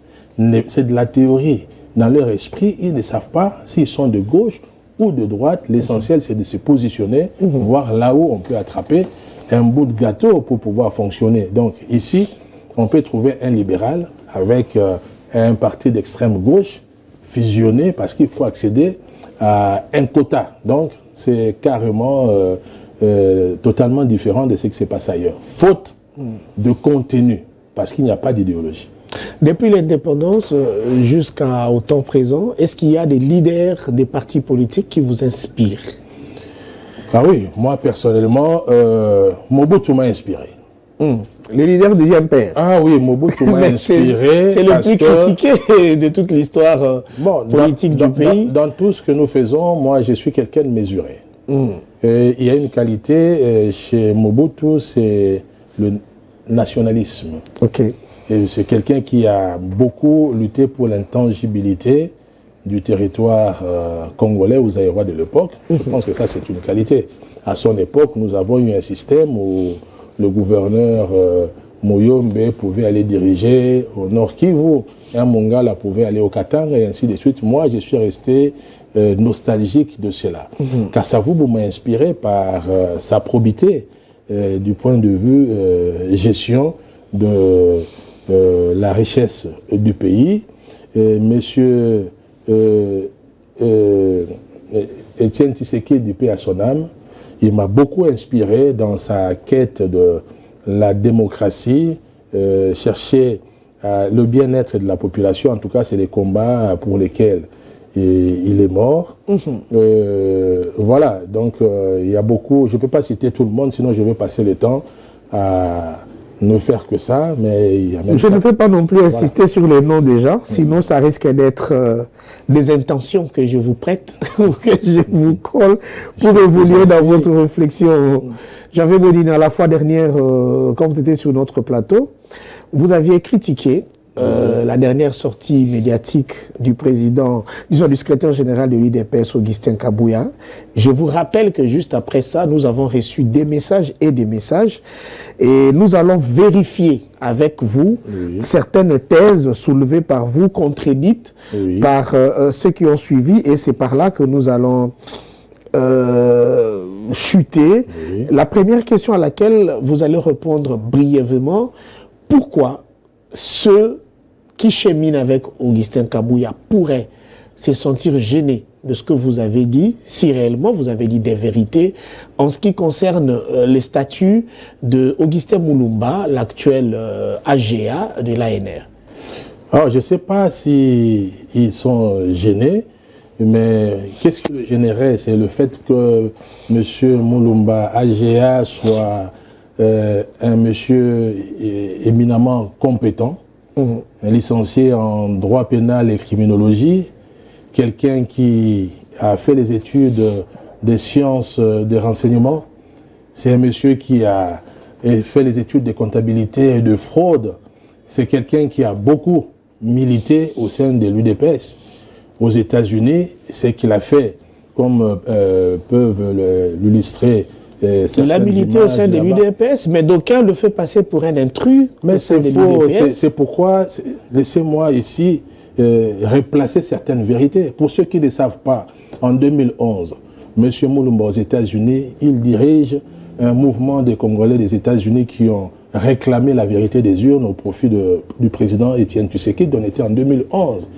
c'est de la théorie. Dans leur esprit, ils ne savent pas s'ils sont de gauche ou de droite. L'essentiel, c'est de se positionner, voir là où on peut attraper un bout de gâteau pour pouvoir fonctionner. Donc ici, on peut trouver un libéral avec un parti d'extrême gauche fusionné parce qu'il faut accéder à un quota. Donc c'est carrément totalement différent de ce qui s'est passé ailleurs. Faute de contenu, parce qu'il n'y a pas d'idéologie. Depuis l'indépendance jusqu'au temps présent, est-ce qu'il y a des leaders des partis politiques qui vous inspirent? Ah oui, moi personnellement, Mobutu m'a inspiré. Le leader du MPR. Ah oui, Mobutu m'a inspiré. C'est le plus critiqué de toute l'histoire politique du pays. Dans tout ce que nous faisons, moi je suis quelqu'un de mesuré. Et il y a une qualité chez Mobutu, c'est le nationalisme. C'est quelqu'un qui a beaucoup lutté pour l'intangibilité du territoire congolais aux Zaïrois de l'époque. Je pense que ça, c'est une qualité. À son époque, nous avons eu un système où le gouverneur Moyombe pouvait aller diriger au Nord Kivu, un Mongala pouvait aller au Katanga, et ainsi de suite. Moi, je suis resté nostalgique de cela. Kasavubu m'a inspiré par sa probité du point de vue gestion de la richesse du pays. Monsieur Étienne Tshisekedi, paix à son âme, il m'a beaucoup inspiré dans sa quête de la démocratie, chercher le bien-être de la population. En tout cas, c'est les combats pour lesquels il est mort. Voilà, donc il y a beaucoup, je ne peux pas citer tout le monde, sinon je vais passer le temps à ne faire que ça, mais il y a même je ne vais pas non plus insister sur les noms déjà, sinon ça risque d'être des intentions que je vous prête ou que je vous colle pour évoluer dans votre réflexion. J'avais Bodine, à la fois dernière, quand vous étiez sur notre plateau, vous aviez critiqué la dernière sortie médiatique du président, disons du secrétaire général de l'UDPS, Augustin Kabouya. Je vous rappelle que juste après ça, nous avons reçu des messages et nous allons vérifier avec vous certaines thèses soulevées par vous, contredites par ceux qui ont suivi, et c'est par là que nous allons chuter. La première question à laquelle vous allez répondre brièvement: pourquoi ceux qui cheminent avec Augustin Kabouya pourraient se sentir gênés de ce que vous avez dit, si réellement vous avez dit des vérités, en ce qui concerne les statuts de Augustin Mulumba, l'actuel AGA de l'ANR? Alors, je ne sais pas si ils sont gênés, mais qu'est-ce qui le gênerait? C'est le fait que M. Mulumba, AGA, soit un monsieur éminemment compétent, un licencié en droit pénal et criminologie, quelqu'un qui a fait les études des sciences de renseignement. C'est un monsieur qui a fait les études de comptabilité et de fraude. C'est quelqu'un qui a beaucoup milité au sein de l'UDPS. Aux États-Unis, ce qu'il a fait, comme peuvent l'illustrer. Il a milité au sein de l'UDPS, mais d'aucuns le fait passer pour un intrus. Mais c'est faux, c'est pourquoi, laissez-moi ici replacer certaines vérités. Pour ceux qui ne savent pas, en 2011, M. Mulumba aux États-Unis, il dirige un mouvement des Congolais des États-Unis qui ont réclamé la vérité des urnes au profit du président Étienne Tshisekedi. On était en 2011.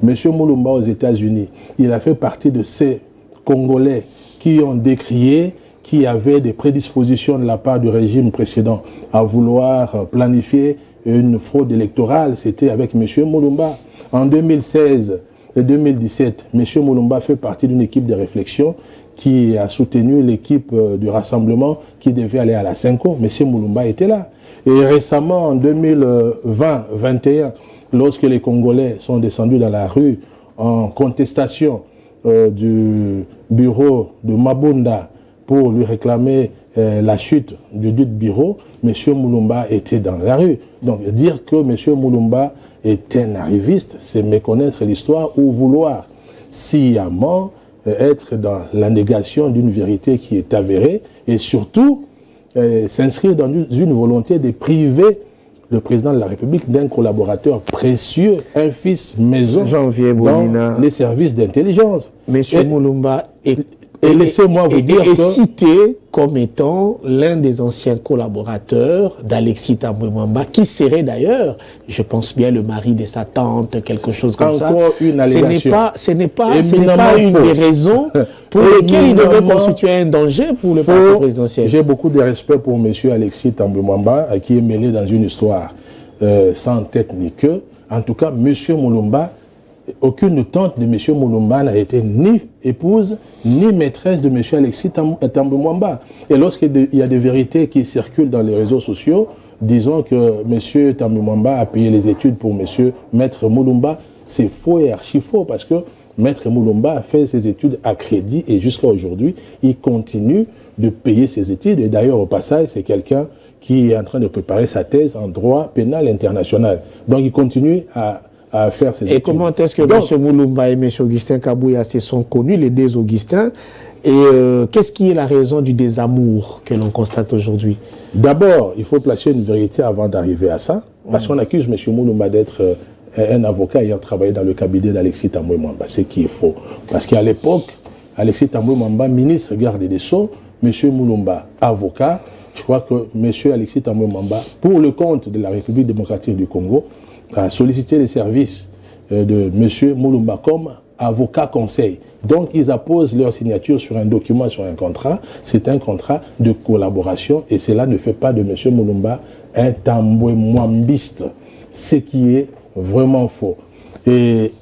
M. Mulumba aux États-Unis, il a fait partie de ces Congolais qui ont décrié qui avait des prédispositions de la part du régime précédent à vouloir planifier une fraude électorale. C'était avec M. Mulumba. En 2016 et 2017, M. Mulumba fait partie d'une équipe de réflexion qui a soutenu l'équipe du rassemblement qui devait aller à la Cinco. M. Mulumba était là. Et récemment, en 2020-21, lorsque les Congolais sont descendus dans la rue en contestation du bureau de Mabunda pour lui réclamer la chute du dit bureau, M. Mulumba était dans la rue. Donc dire que M. Mulumba est un arriviste, c'est méconnaître l'histoire ou vouloir sciemment être dans la négation d'une vérité qui est avérée et surtout s'inscrire dans une volonté de priver le président de la République d'un collaborateur précieux, un fils maison dans les services d'intelligence. M. Mulumba est... Et laissez-moi vous dire que... cité comme étant l'un des anciens collaborateurs d'Alexis Thambwe Mwamba, qui serait d'ailleurs, je pense bien, le mari de sa tante, quelque chose comme ça. Encore une allégation. Ce n'est pas une des raisons pour lesquelles il devait constituer un danger pour le parti présidentiel. J'ai beaucoup de respect pour M. Alexis Thambwe Mwamba, qui est mêlé dans une histoire sans tête ni queue. En tout cas, M. Mulumba, aucune tante de M. Mulumba n'a été ni épouse, ni maîtresse de M. Alexis Thambwe Mwamba. Et lorsqu'il y a des vérités qui circulent dans les réseaux sociaux, disons que M. Thambwe Mwamba a payé les études pour Maître Mulumba, c'est faux et archi faux, parce que Maître Mulumba a fait ses études à crédit et jusqu'à aujourd'hui, il continue de payer ses études. Et d'ailleurs, au passage, c'est quelqu'un qui est en train de préparer sa thèse en droit pénal international. Donc, il continue à faire ses études. Et comment est-ce que M. Mulumba et M. Augustin Kabouya se sont connus, les deux Augustins, et qu'est-ce qui est la raison du désamour que l'on constate aujourd'hui? D'abord, il faut placer une vérité avant d'arriver à ça, parce qu'on accuse M. Mulumba d'être un avocat ayant travaillé dans le cabinet d'Alexis Thambwe Mwamba, ce qui est faux. Parce qu'à l'époque, Alexis Thambwe Mwamba, ministre garde des Sceaux, M. Mulumba, avocat, je crois que M. Alexis Thambwe Mwamba, pour le compte de la République démocratique du Congo, a sollicité les services de M. Mulumba comme avocat conseil. Donc, ils apposent leur signature sur un document, sur un contrat. C'est un contrat de collaboration et cela ne fait pas de M. Mulumba un Thambwe Mwambiste, ce qui est vraiment faux. Et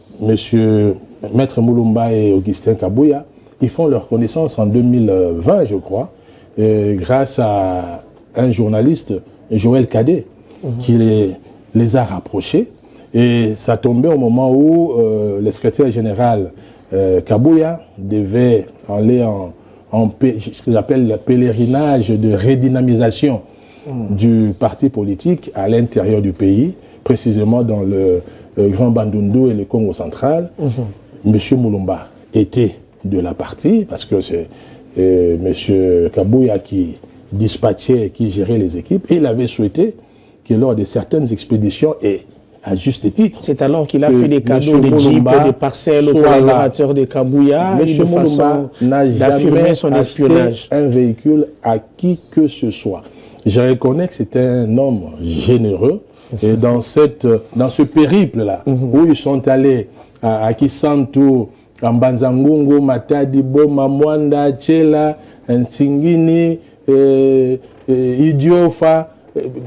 Maître Mulumba et Augustin Kabouya, ils font leur connaissance en 2020, je crois, grâce à un journaliste, Joël Cadet, qui les a rapprochés. Et ça tombait au moment où le secrétaire général Kabouya devait aller ce que j'appelle le pèlerinage de redynamisation du parti politique à l'intérieur du pays, précisément dans le Grand Bandundu et le Congo central. Monsieur Mulumba était de la partie, parce que c'est monsieur Kabouya qui dispatchait, qui gérait les équipes, et il avait souhaité que lors de certaines expéditions, et à juste titre... C'est alors qu'il a fait des cadeaux, des jeeps, des parcelles aux collaborateurs de Kabouya, Monsieur Mulumba n'a jamais son acheté un véhicule à qui que ce soit. Je reconnais que c'était un homme généreux, et dans ce périple-là, où ils sont allés à Kisantu, à Mbanzangungu, Matadi, Boma, Mwanda, Tchela, Ntsingini, Idiofa,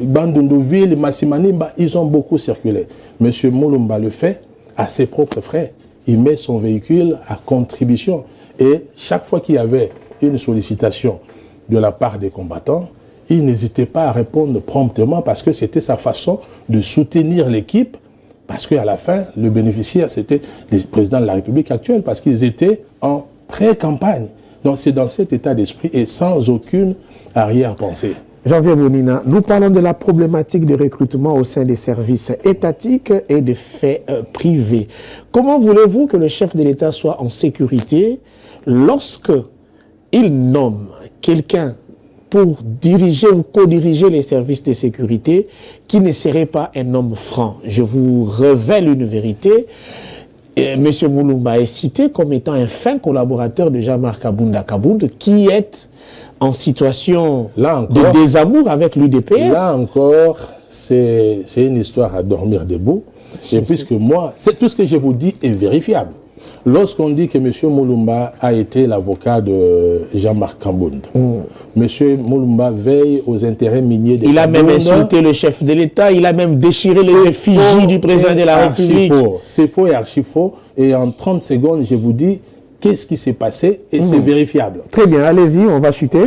Bandunduville, Massimanimba, ils ont beaucoup circulé. Monsieur Mulumba le fait à ses propres frais. Il met son véhicule à contribution. Et chaque fois qu'il y avait une sollicitation de la part des combattants, il n'hésitait pas à répondre promptement parce que c'était sa façon de soutenir l'équipe. Parce qu'à la fin, le bénéficiaire, c'était le président de la République actuelle, parce qu'ils étaient en pré-campagne. Donc c'est dans cet état d'esprit et sans aucune arrière-pensée. Janvier Bonina, nous parlons de la problématique de recrutement au sein des services étatiques et des faits privés. Comment voulez-vous que le chef de l'État soit en sécurité lorsque il nomme quelqu'un pour diriger ou co-diriger les services de sécurité qui ne serait pas un homme franc? Je vous révèle une vérité. M. Mulumba est cité comme étant un fin collaborateur de Jean-Marc Kabunda Kabound qui est en situation de désamour avec l'UDPS. Là encore, c'est une histoire à dormir debout. Et puisque moi, tout ce que je vous dis est vérifiable. Lorsqu'on dit que M. Mulumba a été l'avocat de Jean-Marc Kabound, M. Mulumba veille aux intérêts miniers des Kabound. Il a même insulté le chef de l'État, il a même déchiré les effigies du président de la République. C'est faux et archi faux. Et en 30 secondes, je vous dis qu'est-ce qui s'est passé et c'est vérifiable. Très bien, allez-y, on va chuter.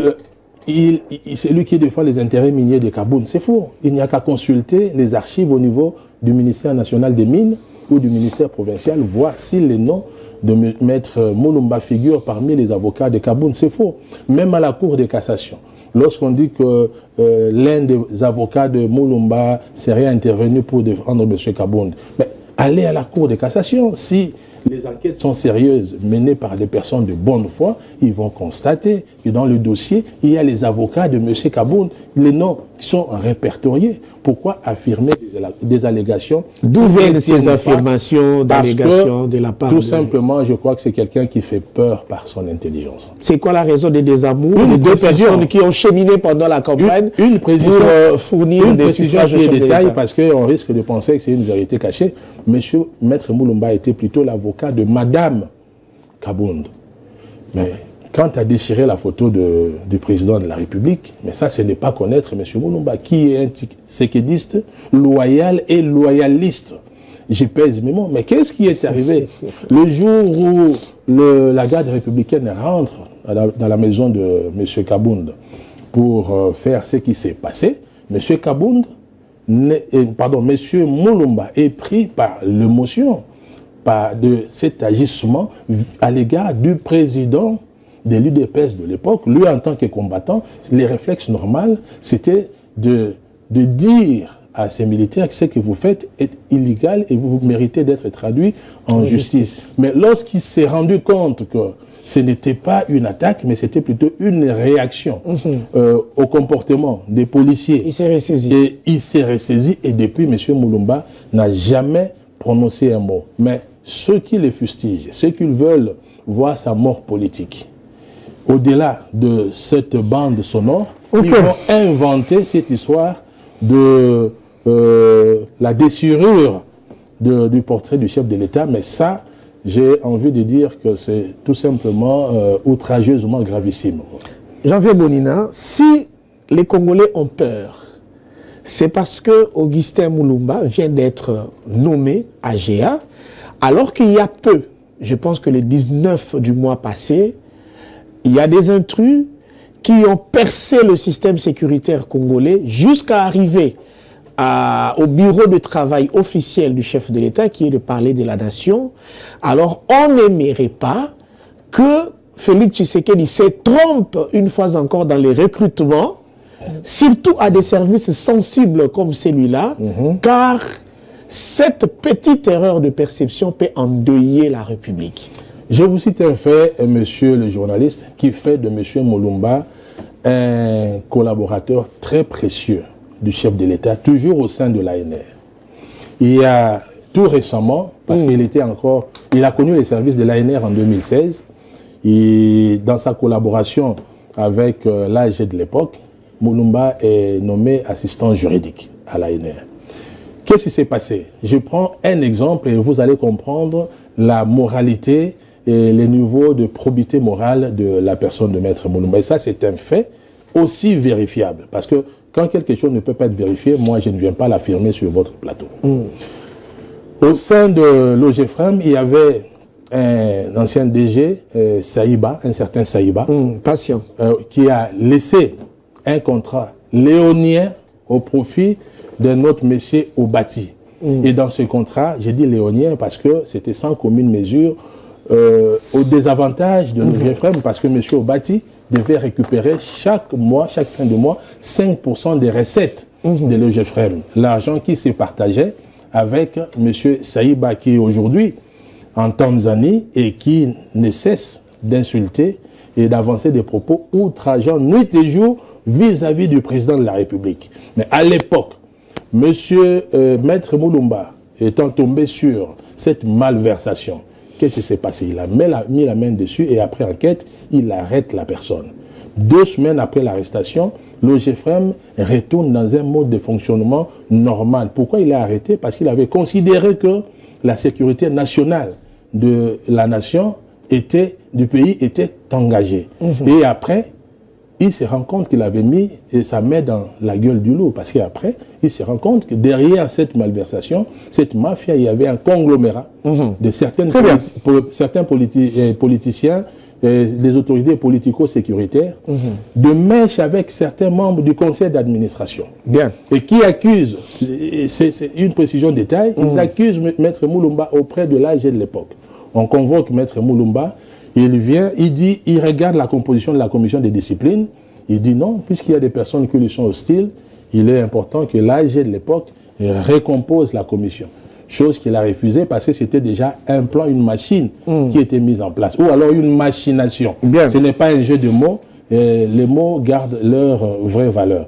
C'est lui qui défend les intérêts miniers des Kabound. C'est faux. Il n'y a qu'à consulter les archives au niveau du ministère national des Mines ou du ministère provincial, voir si les noms de Maître Mulumba figurent parmi les avocats de Kabound. C'est faux. Même à la Cour de cassation, lorsqu'on dit que l'un des avocats de Mulumba serait intervenu pour défendre M. Kabound, mais allez à la Cour de cassation. Si les enquêtes sont sérieuses, menées par des personnes de bonne foi, ils vont constater que dans le dossier, il y a les avocats de M. Kabound, les noms qui sont répertoriés. Pourquoi affirmer des allégations? D'où viennent ces affirmations d'allégations de la part tout simplement, je crois que c'est quelqu'un qui fait peur par son intelligence. C'est quoi la raison des désamours des deux personnes qui ont cheminé pendant la campagne une précision, pour fournir une des précision suffrages qui est détail parce qu'on risque de penser que c'est une vérité cachée. Monsieur Maître Mulumba était plutôt l'avocat de Madame Kabound. Mais quant à déchirer la photo du président de la République, mais ça, ce n'est pas connaître M. Mulumba, qui est un séquédiste loyal et loyaliste. Je pèse mes mots, mais qu'est-ce qui est arrivé le jour où la garde républicaine rentre dans la maison de M. Kabound pour faire ce qui s'est passé? M. Kabound, pardon, M. Mulumba est pris par l'émotion de cet agissement à l'égard du président de l'UDPS de l'époque. Lui, en tant que combattant, les réflexes normaux, c'était de dire à ces militaires que ce que vous faites est illégal et vous méritez d'être traduit en justice. Mais lorsqu'il s'est rendu compte que ce n'était pas une attaque, mais c'était plutôt une réaction au comportement des policiers. Il s'est ressaisi. Et il s'est ressaisi et depuis, M. Mulumba n'a jamais prononcé un mot. Mais ceux qui les fustigent, ceux qui veulent voir sa mort politique, au-delà de cette bande sonore, ils vont inventer cette histoire de la déchirure du portrait du chef de l'État. Mais ça, j'ai envie de dire que c'est tout simplement outrageusement gravissime. Janvier Bonina, si les Congolais ont peur, c'est parce que Augustin Mulumba vient d'être nommé AGA, alors qu'il y a peu, je pense que le 19 du mois passé, il y a des intrus qui ont percé le système sécuritaire congolais jusqu'à arriver au bureau de travail officiel du chef de l'État, qui est le parler de la nation, alors on n'aimerait pas que Félix Tshisekedi se trompe une fois encore dans les recrutements, surtout à des services sensibles comme celui-là, car cette petite erreur de perception peut endeuiller la République. Je vous cite un fait, monsieur le journaliste, qui fait de monsieur Mulumba un collaborateur très précieux du chef de l'État, toujours au sein de l'ANR. Il y a tout récemment, parce qu'il était encore, il a connu les services de l'ANR en 2016, et dans sa collaboration avec l'AG de l'époque, Mulumba est nommé assistant juridique à l'ANR. Qu'est-ce qui s'est passé? Je prends un exemple et vous allez comprendre la moralité et les niveaux de probité morale de la personne de Maître Mulumba. Et ça, c'est un fait aussi vérifiable. Parce que quand quelque chose ne peut pas être vérifié, moi, je ne viens pas l'affirmer sur votre plateau. Au sein de l'OGFREM, il y avait un ancien DG, Saïba, un certain Saïba, patient, qui a laissé un contrat léonien au profit d'un autre monsieur au bâti. Et dans ce contrat, j'ai dit léonien parce que c'était sans commune mesure au désavantage de l'OGFREM, parce que monsieur Obati devait récupérer chaque mois, chaque fin de mois, 5% des recettes de l'OGFREM. L'argent qui se partageait avec monsieur Saïba, qui est aujourd'hui en Tanzanie et qui ne cesse d'insulter et d'avancer des propos outrageants nuit et jour vis-à-vis du président de la République. Mais à l'époque, monsieur Maître Mulumba étant tombé sur cette malversation, qu'est-ce qui s'est passé? Il a mis la main dessus et après enquête, il arrête la personne. 2 semaines après l'arrestation, l'OGFREM retourne dans un mode de fonctionnement normal. Pourquoi il est arrêté? Parce qu'il avait considéré que la sécurité nationale de la nation du pays était engagée. Et après, il se rend compte qu'il avait mis sa main dans la gueule du loup. Parce qu'après, il se rend compte que derrière cette malversation, cette mafia, il y avait un conglomérat de certains politiciens, des autorités politico-sécuritaires, de mèche avec certains membres du conseil d'administration. Et qui accusent, c'est une précision de détail, ils accusent Maître Mulumba auprès de l'AG de l'époque. On convoque Maître Mulumba, il vient, il dit, il regarde la composition de la commission de discipline, il dit non, puisqu'il y a des personnes qui lui sont hostiles, il est important que l'AG de l'époque récompose la commission. Chose qu'il a refusée parce que c'était déjà un plan, une machine qui était mise en place. Ou alors une machination. Ce n'est pas un jeu de mots, les mots gardent leur vraie valeur.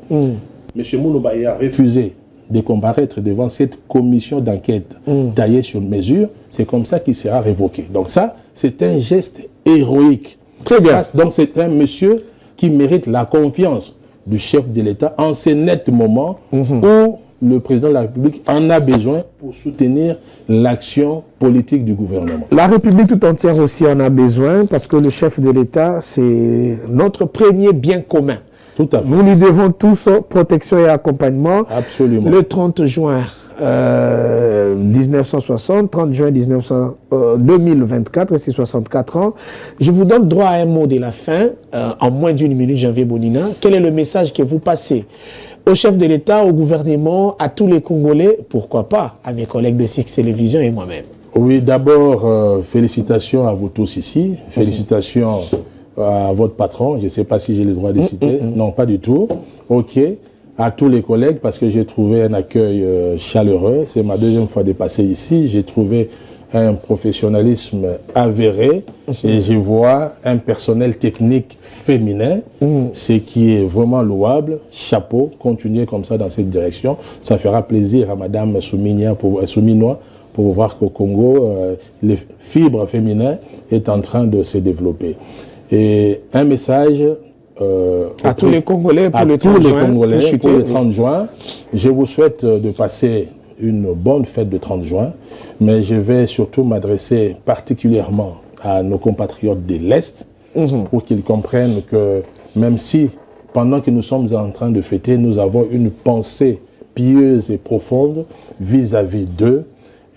Monsieur Mulumba a refusé de comparaître devant cette commission d'enquête taillée sur mesure, c'est comme ça qu'il sera révoqué. Donc ça, c'est un geste héroïque. Très bien. Donc c'est un monsieur qui mérite la confiance du chef de l'État en ces nets moments où le président de la République en a besoin pour soutenir l'action politique du gouvernement. La République tout entière aussi en a besoin parce que le chef de l'État, c'est notre premier bien commun. Tout à fait. Nous lui devons tous protection et accompagnement. Absolument. Le 30 juin 1960, 30 juin 2024, et c'est 64 ans. Je vous donne droit à un mot de la fin, en moins d'1 minute, Janvier Bonina. Quel est le message que vous passez au chef de l'État, au gouvernement, à tous les Congolais, pourquoi pas, à mes collègues de Six Télévision et moi-même? Oui, d'abord, félicitations à vous tous ici. Félicitations à votre patron. Je ne sais pas si j'ai le droit de citer. Non, pas du tout. OK. À tous les collègues, parce que j'ai trouvé un accueil chaleureux. C'est ma 2e fois de passer ici. J'ai trouvé un professionnalisme avéré et je vois un personnel technique féminin, ce qui est vraiment louable. Chapeau, continuez comme ça dans cette direction. Ça fera plaisir à Madame Souminois pour voir qu'au Congo, les fibres féminines est en train de se développer. Et un message à tous les Congolais pour le 30 juin. Je vous souhaite de passer une bonne fête de 30 juin, mais je vais surtout m'adresser particulièrement à nos compatriotes de l'Est pour qu'ils comprennent que même si, pendant que nous sommes en train de fêter, nous avons une pensée pieuse et profonde vis-à-vis d'eux,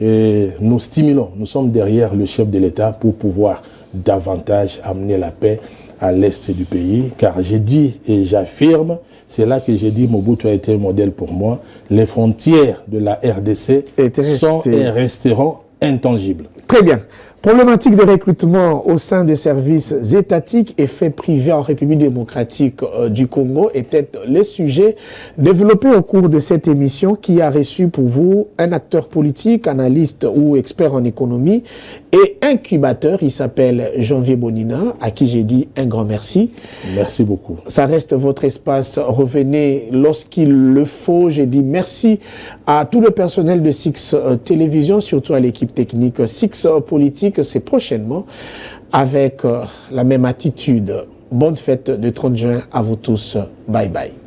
et nous stimulons, nous sommes derrière le chef de l'État pour pouvoir davantage amener la paix à l'est du pays, car j'ai dit et j'affirme, c'est là que j'ai dit Mobutu a été un modèle pour moi, les frontières de la RDC sont et resteront intangibles. Très bien. Problématique de recrutement au sein de services étatiques et faits privés en République démocratique du Congo était le sujet développé au cours de cette émission qui a reçu pour vous un acteur politique, analyste ou expert en économie et incubateur. Il s'appelle Janvier Bonina, à qui j'ai dit un grand merci. Merci beaucoup. Ça reste votre espace. Revenez lorsqu'il le faut. J'ai dit merci à tout le personnel de Six Télévision, surtout à l'équipe technique Six Politique. C'est prochainement avec la même attitude. Bonne fête de 30 juin à vous tous. Bye bye.